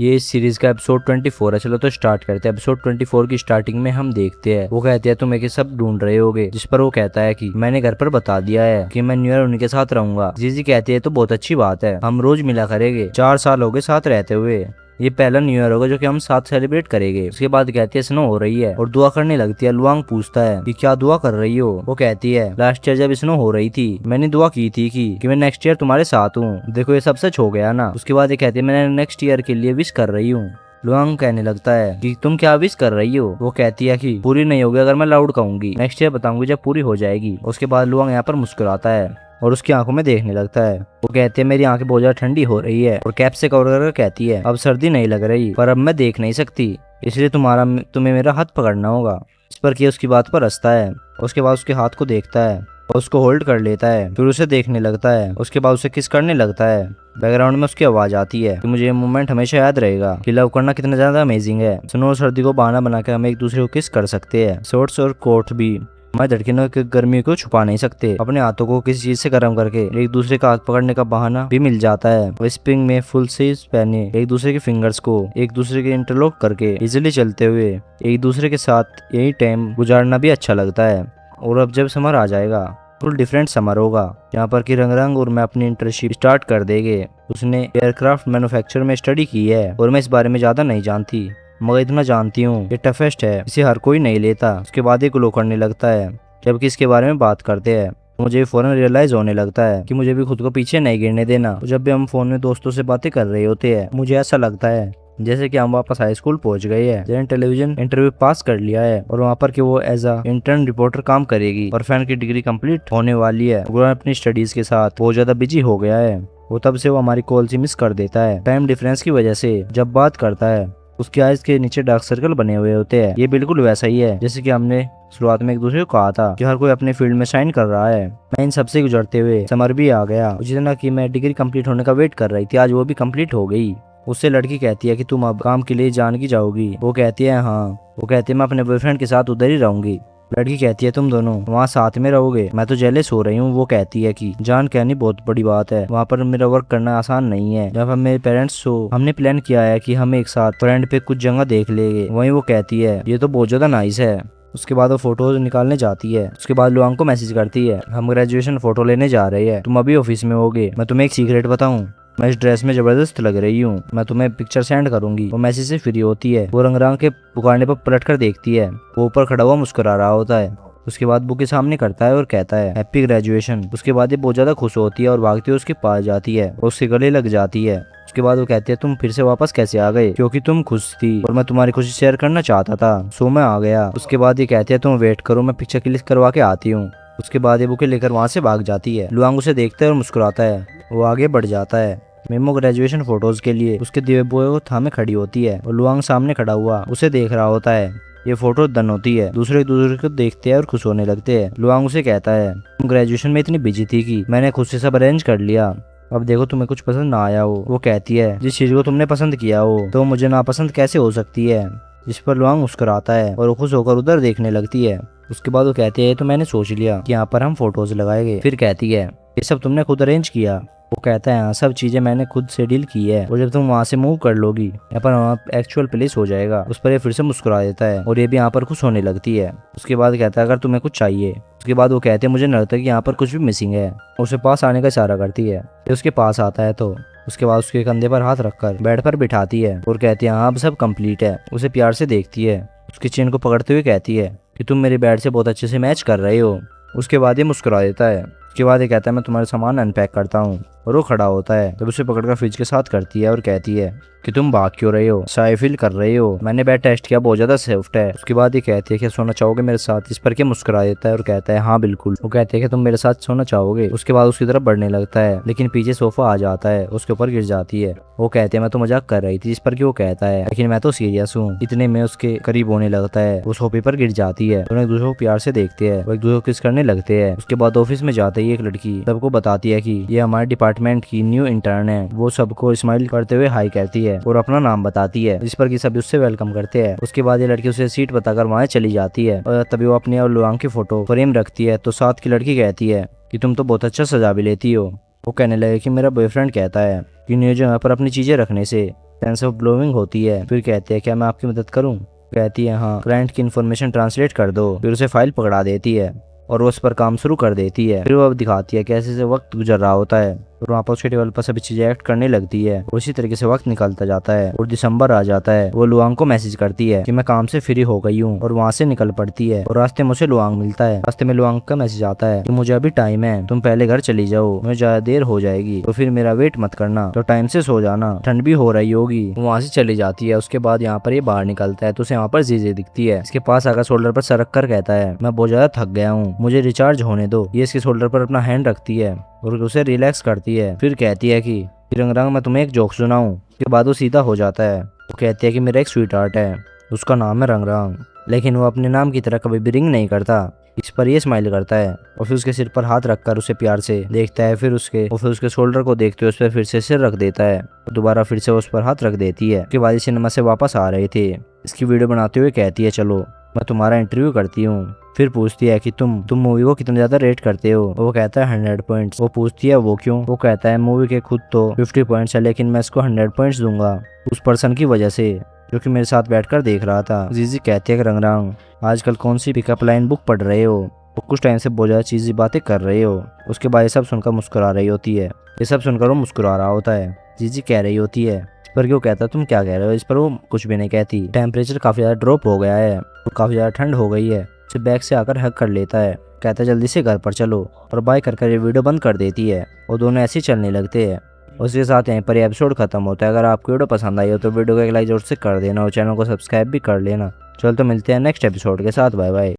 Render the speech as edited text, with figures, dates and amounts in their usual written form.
ये इस सीरीज का एपिसोड 24 है। चलो तो स्टार्ट करते हैं। एपिसोड 24 की स्टार्टिंग में हम देखते हैं वो कहते हैं तुम एक सब ढूंढ रहे होगे, जिस पर वो कहता है कि मैंने घर पर बता दिया है कि मैं न्यू ईयर उनके साथ रहूंगा। जीजी कहती है तो बहुत अच्छी बात है, हम रोज मिला करेंगे, 4 साल हो गए साथ रहते हुए, ये पहला न्यू ईयर होगा जो कि हम साथ सेलिब्रेट करेंगे। उसके बाद कहती है स्नो हो रही है और दुआ करने लगती है। लुआंग पूछता है कि क्या दुआ कर रही हो। वो कहती है लास्ट ईयर जब स्नो हो रही थी मैंने दुआ की थी कि मैं नेक्स्ट ईयर तुम्हारे साथ हूँ, देखो ये सब सच हो गया ना। उसके बाद ये कहती है मैं नेक्स्ट ईयर के लिए विश कर रही हूँ। लुआंग कहने लगता है कि तुम क्या विश कर रही हो। वो कहती है कि पूरी नहीं होगी अगर मैं लाउड कहूंगी, नेक्स्ट ईयर बताऊंगी जब पूरी हो जाएगी। उसके बाद लुआंग यहाँ पर मुस्कुराता है और उसकी आंखों में देखने लगता है। वो कहती है मेरी आंखें बहुत ज्यादा ठंडी हो रही है और कैप से कवर कर कहती है अब सर्दी नहीं लग रही पर अब मैं देख नहीं सकती, इसलिए तुम्हें मेरा हाथ पकड़ना होगा। इस पर कि उसकी बात पर हंसता है। उसके बाद उसके हाथ को देखता है और उसको होल्ड कर लेता है, फिर उसे देखने लगता है। उसके बाद उसे किस करने लगता है। बैकग्राउंड में उसकी आवाज आती है कि मुझे ये मोमेंट हमेशा याद रहेगा कि लव करना कितना ज्यादा अमेजिंग है। स्नो और सर्दी को बहाना बनाकर हम एक दूसरे को किस कर सकते हैं। शॉर्ट्स और कोट भी हमारी धड़कनों की गर्मी को छुपा नहीं सकते। अपने हाथों को किसी चीज से गर्म करके एक दूसरे का हाथ पकड़ने का बहाना भी मिल जाता है। स्प्रिंग में फुल स्लीव्स पहने एक दूसरे के फिंगर्स को एक दूसरे के इंटरलॉक करके इजिली चलते हुए एक दूसरे के साथ यही टाइम गुजारना भी अच्छा लगता है। और अब जब समर आ जाएगा फुल डिफरेंट समर होगा यहाँ पर कि रंग और मैं अपनी इंटर्नशिप स्टार्ट कर देंगे। उसने एयरक्राफ्ट मैन्युफैक्चर में स्टडी की है और मैं इस बारे में ज्यादा नहीं जानती, मगर इतना जानती हूँ ये टफेस्ट है, इसे हर कोई नहीं लेता। उसके बाद ही ग्लो करने लगता है। जबकि इसके बारे में बात करते हैं मुझे फौरन रियलाइज होने लगता है कि मुझे भी खुद को पीछे नहीं गिरने देना। जब भी हम फोन में दोस्तों से बातें कर रहे होते हैं मुझे ऐसा लगता है जैसे कि हम वापस हाई स्कूल पहुंच गए हैं। जैन टेलीविजन इंटरव्यू पास कर लिया है और वहाँ पर कि वो एज अ इंटर्न रिपोर्टर काम करेगी और फैन की डिग्री कंप्लीट होने वाली है। वो अपनी स्टडीज के साथ बहुत ज्यादा बिजी हो गया है। वो तब से वो हमारी कॉल से मिस कर देता है टाइम डिफरेंस की वजह से। जब बात करता है उसकी आइज के नीचे डार्क सर्कल बने हुए होते हैं। ये बिल्कुल वैसा ही है जैसे कि हमने शुरुआत में एक दूसरे को कहा था कि हर कोई अपने फील्ड में शाइन कर रहा है। मैं इन सबसे गुजरते हुए समर भी आ गया। जितना कि मैं डिग्री कंप्लीट होने का वेट कर रही थी आज वो भी कंप्लीट हो गई। उससे लड़की कहती है कि तुम अब काम के लिए जान की जाओगी। वो कहती है हाँ। वो कहती है मैं अपने बॉयफ्रेंड के साथ उधर ही रहूंगी। लड़की कहती है तुम दोनों वहाँ साथ में रहोगे, मैं तो जेलस हो रही हूँ। वो कहती है कि जान कहनी बहुत बड़ी बात है, वहाँ पर मेरा वर्क करना आसान नहीं है। जब हम मेरे पेरेंट्स हो हमने प्लान किया है कि हम एक साथ फ्रेंड पे कुछ जगह देख लेंगे। वहीं वो कहती है ये तो बहुत ज्यादा नाइस है। उसके बाद वो फोटोज निकालने जाती है। उसके बाद लुआंग को मैसेज करती है हम ग्रेजुएशन फोटो लेने जा रहे हैं, तुम अभी ऑफिस में होगे। मैं तुम्हें एक सीक्रेट बताऊं, मैं इस ड्रेस में जबरदस्त लग रही हूँ, मैं तुम्हें पिक्चर सेंड करूंगी। वो मैसेज से फ्री होती है। वो रंगरांग के पुकारने पर पलट कर देखती है। वो ऊपर खड़ा हुआ मुस्कुरा रहा होता है। उसके बाद बुक के सामने करता है और कहता है हैप्पी ग्रेजुएशन। उसके बाद ये बहुत ज्यादा खुश होती है और भागती हुई उसके पास जाती है और उसके गले लग जाती है। उसके बाद वो कहती है तुम फिर से वापस कैसे आ गए, क्योंकि तुम खुश थी और मैं तुम्हारी खुशी शेयर करना चाहता था, सो मैं आ गया। उसके बाद ये कहती है तुम वेट करो मैं पिक्चर क्लिक करवा के आती हूँ। उसके बाद ये बुके लेकर वहाँ से भाग जाती है। लुआंग उसे देखता है और मुस्कुराता है। वो आगे बढ़ जाता है। मेमो ग्रेजुएशन फोटोज के लिए उसके दिए बोए को थामे खड़ी होती है और लुआंग सामने खड़ा हुआ उसे देख रहा होता है। ये फोटो डन होती है, दूसरे एक दूसरे को देखते हैं और खुश होने लगते हैं। लुआंग उसे कहता है तुम ग्रेजुएशन में इतनी बिजी थी कि मैंने खुद से सब अरेंज कर लिया, अब देखो तुम्हें कुछ पसंद ना आया हो। वो कहती है जिस चीज को तुमने पसंद किया हो तो मुझे नापसंद कैसे हो सकती है। जिस पर लुआंग मुस्कुराता है और वो खुश होकर उधर देखने लगती है। उसके बाद वो कहती है तो मैंने सोच लिया कि यहाँ पर हम फोटोज लगाएंगे। फिर कहती है ये सब तुमने खुद अरेंज किया। वो कहता है हाँ सब चीजें मैंने खुद से डील की है और जब तुम वहाँ से मूव कर लोगी यहाँ पर वहाँ एक्चुअल प्लेस हो जाएगा। उस पर ये फिर से मुस्कुरा देता है और ये भी यहाँ पर खुश होने लगती है। उसके बाद कहता है अगर तुम्हें कुछ चाहिए। उसके बाद वो कहते हैं मुझे लगता है कि यहाँ पर कुछ भी मिसिंग है। उसे पास आने का इशारा करती है। ये उसके पास आता है तो उसके बाद उसके कंधे पर हाथ रखकर बेड पर बिठाती है और कहती है हाँ अब सब कंप्लीट है। उसे प्यार से देखती है, उसकी चेन को पकड़ते हुए कहती है कि तुम मेरे बेड से बहुत अच्छे से मैच कर रहे हो। उसके बाद ये मुस्कुरा देता है। उसके बाद ये कहता है मैं तुम्हारे सामान अनपैक करता हूँ और वो खड़ा होता है। तब उसे पकड़कर फ्रिज के साथ करती है और कहती है कि तुम भाग क्यों रहे हो, शाय फील कर रहे हो, मैंने बेड टेस्ट किया बहुत ज्यादा सॉफ्ट है। उसके बाद ये कहती है कि सोना चाहोगे मेरे साथ। इस पर के मुस्कुरा देता है और कहता है हाँ बिल्कुल। वो कहती है कि तुम मेरे साथ सोना चाहोगे। उसके बाद उसकी तरफ बढ़ने लगता है लेकिन पीछे सोफा आ जाता है, उसके ऊपर गिर जाती है। वो कहते हैं मैं तो मजाक कर रही थी। जिस पर कि वो कहता है लेकिन मैं तो सीरियस हूँ। इतने में उसके करीब होने लगता है, वो सोफे पर गिर जाती है। दोनों एक दूसरे को प्यार से देखते हैं, वो एक दूसरे को किस करने लगते हैं। उसके बाद ऑफिस में जाते ही एक लड़की सबको बताती है कि ये हमारे डिपार्टमेंट की न्यू इंटर्न है। वो सबको स्माइल करते हुए हाई कहती है और अपना नाम बताती है, जिस पर कि सभी उससे वेलकम करते हैं। उसके बाद ये लड़की उसे सीट बताकर वहाँ चली जाती है और तभी वो अपनी और लुआंग की फोटो फ्रेम रखती है तो साथ की लड़की कहती है कि तुम तो बहुत अच्छा सजा भी लेती हो। वो कहने लगे कि मेरा बॉयफ्रेंड कहता है कि न्यू जगह पर अपनी चीजें रखने से सेंस ऑफ ब्लोइंग होती है। फिर कहती है क्या मैं आपकी मदद करूँ। कहती है हाँ। क्लाइंट की इन्फॉर्मेशन ट्रांसलेट कर दो। फिर उसे फाइल पकड़ा देती है और वो उस पर काम शुरू कर देती है। फिर वो अब दिखाती है कैसे से वक्त गुजर रहा होता है और वहाँ पर उसके टेबल पर सभी चीजें एक्ट करने लगती है। उसी तरीके से वक्त निकलता जाता है और दिसंबर आ जाता है। वो लुआंग को मैसेज करती है कि मैं काम से फ्री हो गई हूँ और वहाँ से निकल पड़ती है और रास्ते में उसे लुआंग मिलता है। रास्ते में लुआंग का मैसेज आता है कि मुझे अभी टाइम है, तुम पहले घर चली जाओ, मुझे ज्यादा देर हो जाएगी तो फिर मेरा वेट मत करना, तो टाइम से सो जाना, ठंड भी हो रही होगी। वहाँ से चली जाती है। उसके बाद यहाँ पर ये बाहर निकलता है तो उसे यहाँ पर जीजे दिखती है। इसके पास आकर शोल्डर पर सर रख कर कहता है मैं बहुत ज्यादा थक गया हूँ, मुझे रिचार्ज होने दो। ये इसके शोल्डर पर अपना हैंड रखती है और उसे रिलैक्स करती है। फिर कहती है कि रंग रंग मैं तुम्हें एक जोक सुनाऊं। उसके बाद वो सीधा हो जाता है। वो कहती है कि मेरा एक स्वीट हार्ट है, उसका नाम है रंग रंग, लेकिन वो अपने नाम की तरह कभी भी रिंग नहीं करता। इस पर ये स्माइल करता है और फिर उसके सिर पर हाथ रखकर उसे प्यार से देखता है। फिर उसके शोल्डर को देखते हुए उस पर फिर से सिर रख देता है और दोबारा फिर से उस पर हाथ रख देती है। उसके बाद सिनेमा से वापस आ रहे थे। इसकी वीडियो बनाते हुए कहती है चलो मैं तुम्हारा इंटरव्यू करती हूँ। फिर पूछती है कि तुम मूवी को कितना ज्यादा रेट करते हो। वो कहता है 100 पॉइंट्स। वो पूछती है वो क्यों। वो कहता है मूवी के खुद तो 50 पॉइंट्स है, लेकिन मैं इसको 100 पॉइंट्स दूंगा उस पर्सन की वजह से जो कि मेरे साथ बैठकर देख रहा था। जीजी कहती है कि रंगरांग आजकल कौन सी पिकअप लाइन बुक पढ़ रहे हो, वो कुछ टाइम से बहुत ज्यादा चीज़ी बातें कर रहे हो। उसके बाद ये सब सुनकर मुस्कुरा रही होती है। ये सब सुनकर वो मुस्कुरा रहा होता है। जीजी कह रही होती है इस पर क्यों कहता तुम क्या कह रहे हो। इस पर वो कुछ भी नहीं कहती। टेम्परेचर काफी ज्यादा ड्रॉप हो गया है और काफी ज्यादा ठंड हो गई है। उसे बैग से आकर हक कर लेता है। कहता है जल्दी से घर पर चलो और बाय कर ये वीडियो बंद कर देती है। वो दोनों ऐसे ही चलने लगते हैं। उसके साथ यहीं पर एपिसोड खत्म होता है। अगर आपको वीडियो पसंद आई हो तो वीडियो को एक लाइक जरूर से कर देना और चैनल को सब्सक्राइब भी कर लेना। चलो तो मिलते हैं नेक्स्ट एपिसोड के साथ। Bye bye.